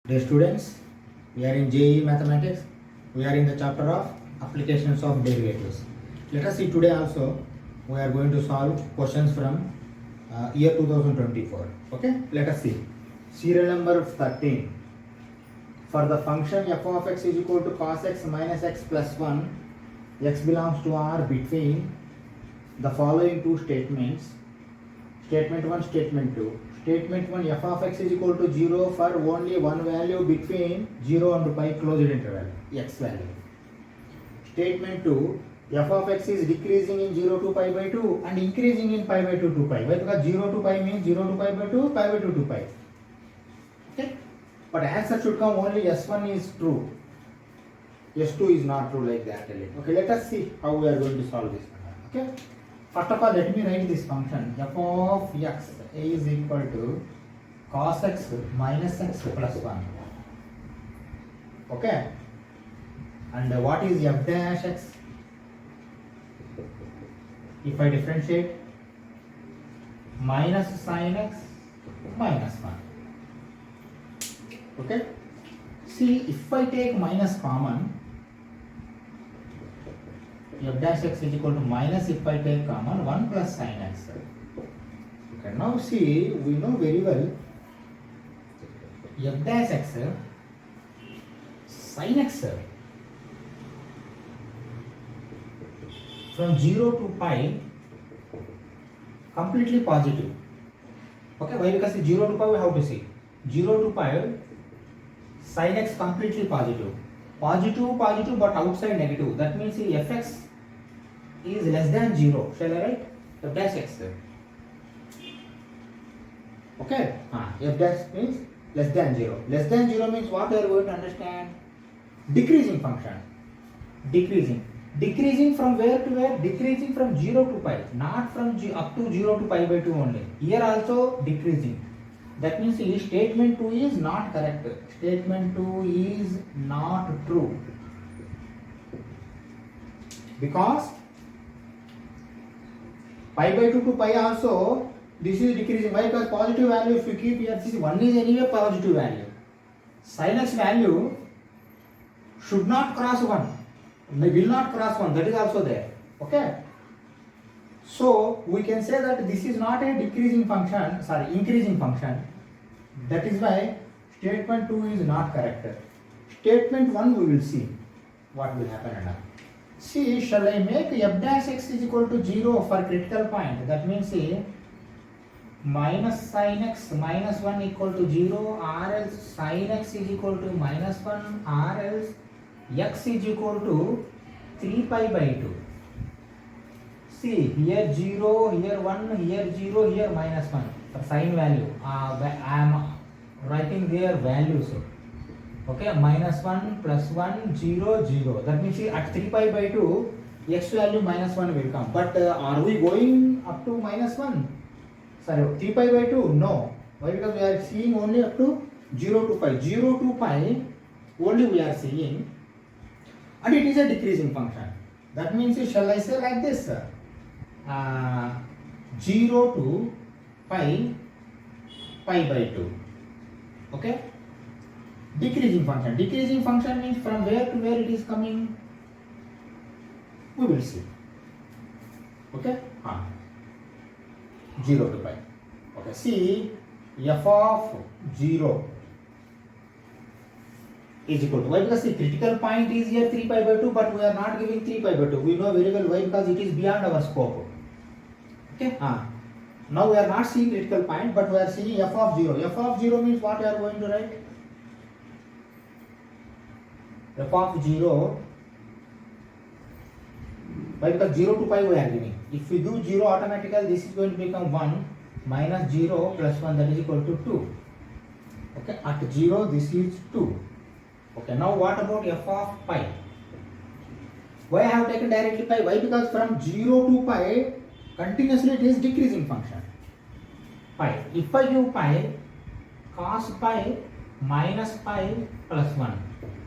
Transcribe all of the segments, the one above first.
Dear students, we are in JEE Mathematics. We are in the chapter of applications of derivatives. Let us see today also we are going to solve questions from year 2024. Okay, let us see. Serial number 13. For the function f of x is equal to cos x minus x plus 1, x belongs to R between the following two statements. Statement 1, statement 2. Statement 1, f of x is equal to 0 for only one value between 0 and pi closed interval, x value. Statement 2, f of x is decreasing in 0 to pi by 2 and increasing in pi by 2 to pi. Why? Because 0 to pi means 0 to pi by 2, pi by 2 to pi. Okay? But answer should come only S1 is true. S2 is not true like that. Okay, let us see how we are going to solve this. Okay? First of all, let me write this function. F of x is equal to cos x minus x plus 1. Okay? And what is f dash x? If I differentiate, minus sin x minus 1. Okay? See, if I take minus common, f dash x is equal to minus, if I take common, 1 plus sin x. Okay, now see, we know very well f dash x sin x from 0 to pi completely positive. Okay, why? Because 0 to pi we have to see 0 to pi sin x completely positive. Positive but outside negative. That means fx is less than 0. Shall I write? F dash x. Okay? F dash means less than 0. Less than 0 means what we are going to understand? Decreasing function. Decreasing from where to where? Decreasing from 0 to pi. Not from up to 0 to pi by 2 only. Here also decreasing. That means statement 2 is not correct. Statement 2 is not true. Because pi by 2 to pi also, this is decreasing. Why? Because positive value, if you keep here, this 1 is anyway positive value. Sin x value should not cross 1. They will not cross 1. That is also there. Okay? So, we can say that this is not a increasing function. That is why statement 2 is not correct. Statement 1 we will see what will happen now. See, shall I make f dash x is equal to 0 for critical point? That means minus sin x minus 1 equal to 0, or else sin x is equal to minus 1, or else x is equal to 3 pi by 2. See, here 0, here 1, here 0, here minus 1 for sin value. I am writing their values. Okay, minus 1, plus 1, 0, 0. That means at 3 pi by 2, x value minus 1 will come. But are we going up to minus 1? Sorry, 3 pi by 2? No. Why? Because we are seeing only up to 0 to pi. 0 to pi only we are seeing. And it is a decreasing function. That means, shall I say like this? 0 to pi by 2. Okay? Decreasing function. Decreasing function means from where to where it is coming? We will see. Okay? 0 to pi. Okay, see, f of 0 is equal to, why? Because the critical point is here 3 pi by 2, but we are not giving 3 pi by 2. We know very well why, because it is beyond our scope. Okay? Now we are not seeing critical point, but we are seeing f of 0. F of 0 means what we are going to write? F of 0. Why? Because 0 to pi we are giving. If we do 0 automatically, this is going to become 1 minus 0 plus 1, that is equal to 2. Okay, at 0 this is 2. Okay, now what about f of pi? Why I have taken directly pi? Why? Because from 0 to pi, continuously it is decreasing function. Pi. If I give pi, cos pi minus pi plus 1.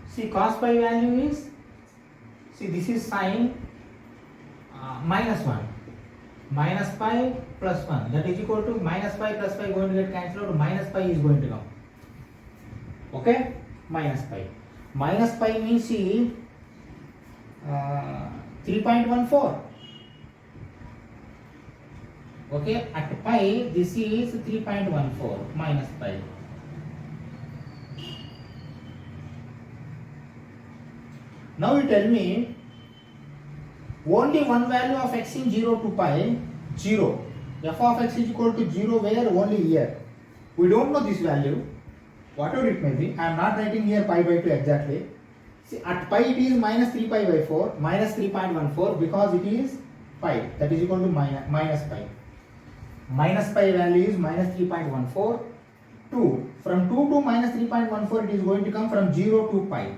See, cos pi value is, see, this is sin minus 1. Minus pi plus 1. That is equal to minus pi plus pi going to get cancelled out. Minus pi is going to come. Okay, minus pi. Minus pi means see 3.14. Okay, at pi this is 3.14 minus pi. Now you tell me only one value of x in 0 to pi 0. F of x is equal to 0 where? Only here. We don't know this value. Whatever it may be, I am not writing here pi by 2 exactly. See, at pi it is minus 3 pi by 4, minus 3.14 because it is pi, that is equal to minus pi. Minus pi value is minus 3.14. 2. From 2 to minus 3.14 it is going to come from 0 to pi.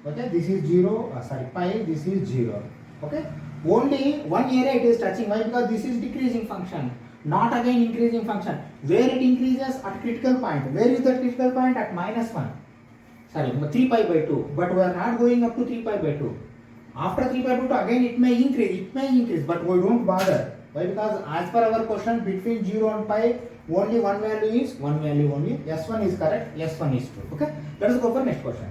Okay, this is 0, pi, this is 0. Okay, only one area it is touching. Why? Because this is decreasing function, not again increasing function. Where it increases? At critical point. Where is the critical point? At minus 1. 3 pi by 2. But we are not going up to 3 pi by 2. After 3 pi by 2 again it may increase, but we don't bother. Why? Because as per our question, between 0 and pi, only one value only. S1 is correct, S1 is true. Okay, let us go for next question.